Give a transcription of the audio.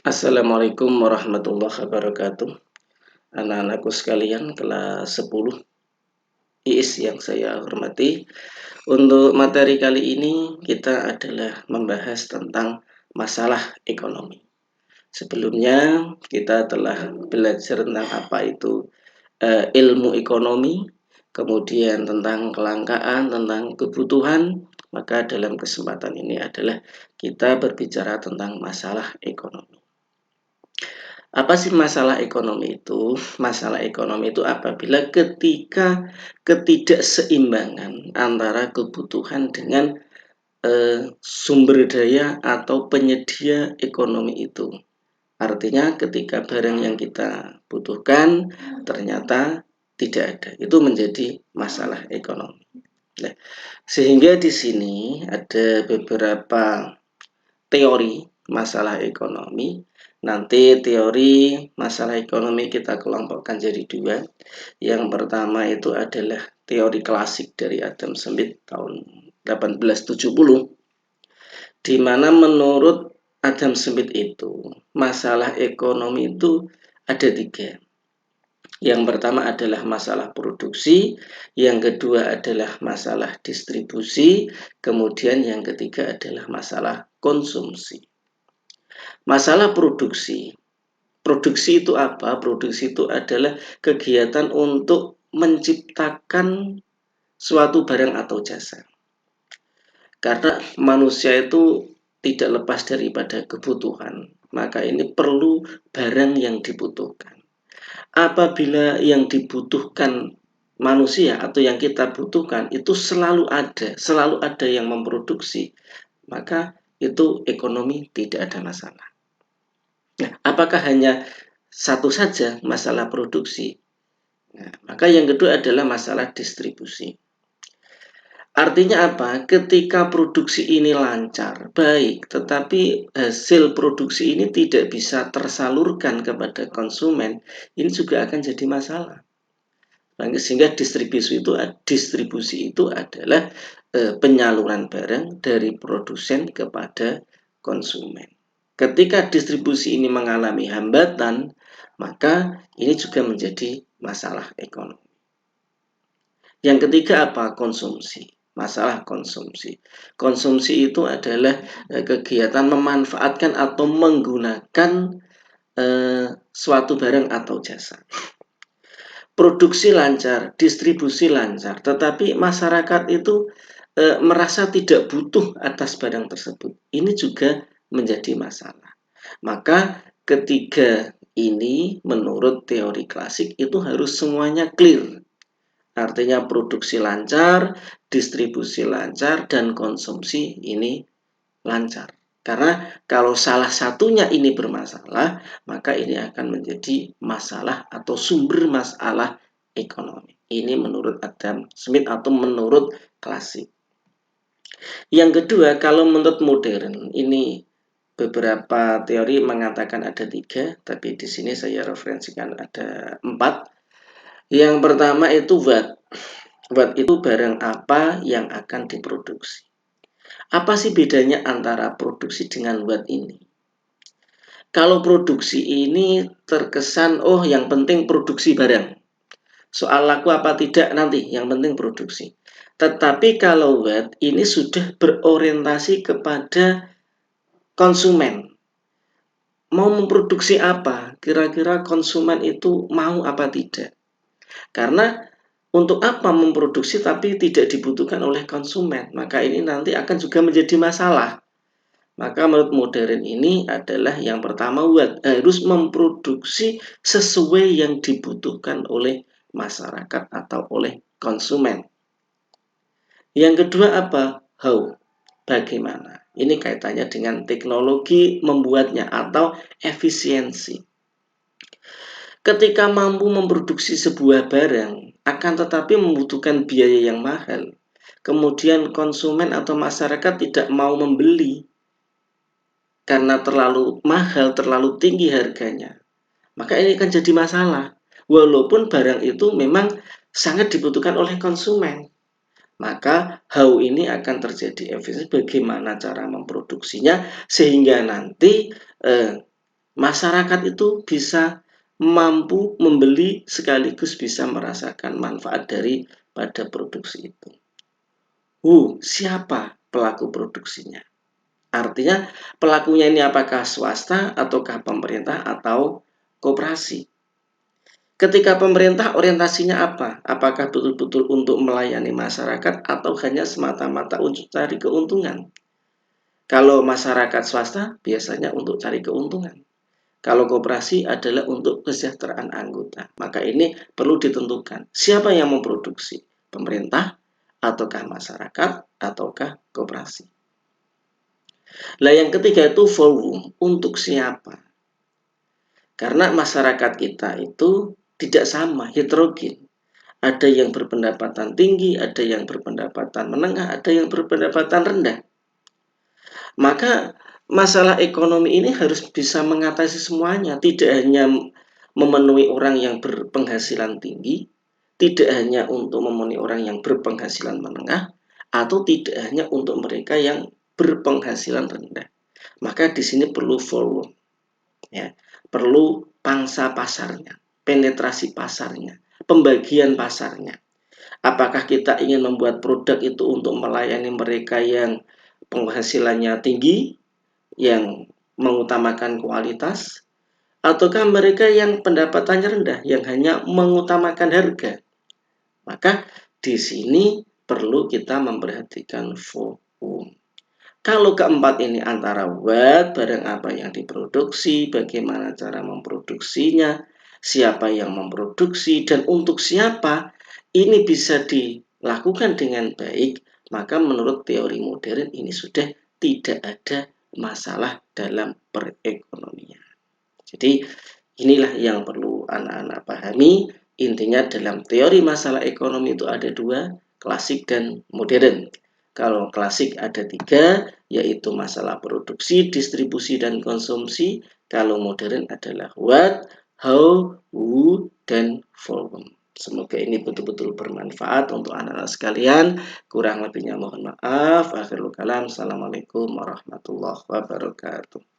Assalamualaikum warahmatullahi wabarakatuh. Anak-anakku sekalian kelas 10 IIS yang saya hormati. Untuk materi kali ini kita adalah membahas tentang masalah ekonomi. Sebelumnya kita telah belajar tentang apa itu ilmu ekonomi, kemudian tentang kelangkaan, tentang kebutuhan. Maka dalam kesempatan ini adalah kita berbicara tentang masalah ekonomi. Apa sih masalah ekonomi itu? Masalah ekonomi itu apabila ketika ketidakseimbangan antara kebutuhan dengan sumber daya atau penyedia ekonomi itu. Artinya ketika barang yang kita butuhkan ternyata tidak ada. Itu menjadi masalah ekonomi. Nah, sehingga di sini ada beberapa teori masalah ekonomi. Nanti teori masalah ekonomi kita kelompokkan jadi dua. Yang pertama itu adalah teori klasik dari Adam Smith tahun 1870, di mana menurut Adam Smith itu masalah ekonomi itu ada tiga. Yang pertama adalah masalah produksi, yang kedua adalah masalah distribusi, kemudian yang ketiga adalah masalah konsumsi. Masalah produksi. Produksi itu apa? Produksi itu adalah kegiatan untuk menciptakan suatu barang atau jasa. Karena manusia itu tidak lepas daripada kebutuhan, maka ini perlu barang yang dibutuhkan. Apabila yang dibutuhkan manusia atau yang kita butuhkan itu selalu ada yang memproduksi, maka itu ekonomi tidak ada masalah. Nah, apakah hanya satu saja masalah produksi? Nah, maka yang kedua adalah masalah distribusi. Artinya apa? Ketika produksi ini lancar, baik, tetapi hasil produksi ini tidak bisa tersalurkan kepada konsumen, ini juga akan jadi masalah. Sehingga distribusi itu adalah penyaluran barang dari produsen kepada konsumen. Ketika distribusi ini mengalami hambatan, maka ini juga menjadi masalah ekonomi. Yang ketiga apa? Konsumsi. Masalah konsumsi. Konsumsi itu adalah kegiatan memanfaatkan atau menggunakan suatu barang atau jasa. Produksi lancar, distribusi lancar, tetapi masyarakat itu merasa tidak butuh atas barang tersebut. Ini juga menjadi masalah. Maka ketiga ini menurut teori klasik itu harus semuanya clear. Artinya produksi lancar, distribusi lancar, dan konsumsi ini lancar. Karena kalau salah satunya ini bermasalah, maka ini akan menjadi masalah atau sumber masalah ekonomi. Ini menurut Adam Smith atau menurut klasik. Yang kedua, kalau menurut modern, ini beberapa teori mengatakan ada tiga, tapi di sini saya referensikan ada 4. Yang pertama itu watt. Watt itu barang apa yang akan diproduksi. Apa sih bedanya antara produksi dengan watt ini? Kalau produksi ini terkesan, oh yang penting produksi barang. Soal laku apa tidak nanti, yang penting produksi. Tetapi kalau watt ini sudah berorientasi kepada konsumen. Mau memproduksi apa? Kira-kira konsumen itu mau apa tidak? Karena untuk apa memproduksi tapi tidak dibutuhkan oleh konsumen? Maka ini nanti akan juga menjadi masalah. Maka menurut modern ini adalah yang pertama harus memproduksi sesuai yang dibutuhkan oleh masyarakat atau oleh konsumen. Yang kedua apa? How? Bagaimana? Ini kaitannya dengan teknologi membuatnya atau efisiensi. Ketika mampu memproduksi sebuah barang, akan tetapi membutuhkan biaya yang mahal. Kemudian konsumen atau masyarakat tidak mau membeli karena terlalu mahal, terlalu tinggi harganya. Maka ini akan jadi masalah. Walaupun barang itu memang sangat dibutuhkan oleh konsumen. Maka how ini akan terjadi efisiensi bagaimana cara memproduksinya sehingga nanti masyarakat itu bisa mampu membeli sekaligus bisa merasakan manfaat pada produksi itu. Siapa pelaku produksinya? Artinya pelakunya ini apakah swasta ataukah pemerintah atau koperasi? Ketika pemerintah orientasinya apa? Apakah betul-betul untuk melayani masyarakat atau hanya semata-mata untuk cari keuntungan? Kalau masyarakat swasta biasanya untuk cari keuntungan. Kalau koperasi adalah untuk kesejahteraan anggota. Maka ini perlu ditentukan. Siapa yang memproduksi? Pemerintah, ataukah masyarakat, ataukah koperasi? Nah, yang ketiga itu volume. Untuk siapa? Karena masyarakat kita itu tidak sama, heterogen. Ada yang berpendapatan tinggi, ada yang berpendapatan menengah, ada yang berpendapatan rendah. Maka masalah ekonomi ini harus bisa mengatasi semuanya, tidak hanya memenuhi orang yang berpenghasilan tinggi, tidak hanya untuk memenuhi orang yang berpenghasilan menengah, atau tidak hanya untuk mereka yang berpenghasilan rendah. Maka di sini perlu volume, ya, perlu pangsa pasarnya, penetrasi pasarnya, pembagian pasarnya. Apakah kita ingin membuat produk itu untuk melayani mereka yang penghasilannya tinggi, yang mengutamakan kualitas, ataukah mereka yang pendapatannya rendah, yang hanya mengutamakan harga? Maka di sini perlu kita memperhatikan volume. Kalau keempat ini antara what, barang apa yang diproduksi, bagaimana cara memproduksinya, siapa yang memproduksi, dan untuk siapa, ini bisa dilakukan dengan baik, maka menurut teori modern ini sudah tidak ada masalah dalam perekonomian. Jadi inilah yang perlu anak-anak pahami. Intinya dalam teori masalah ekonomi itu ada dua, klasik dan modern. Kalau klasik ada tiga, yaitu masalah produksi, distribusi, dan konsumsi. Kalau modern adalah what, how, who, dan volume. Semoga ini betul-betul bermanfaat untuk anak-anak sekalian. Kurang lebihnya mohon maaf. Akhirul kalam. Assalamualaikum warahmatullahi wabarakatuh.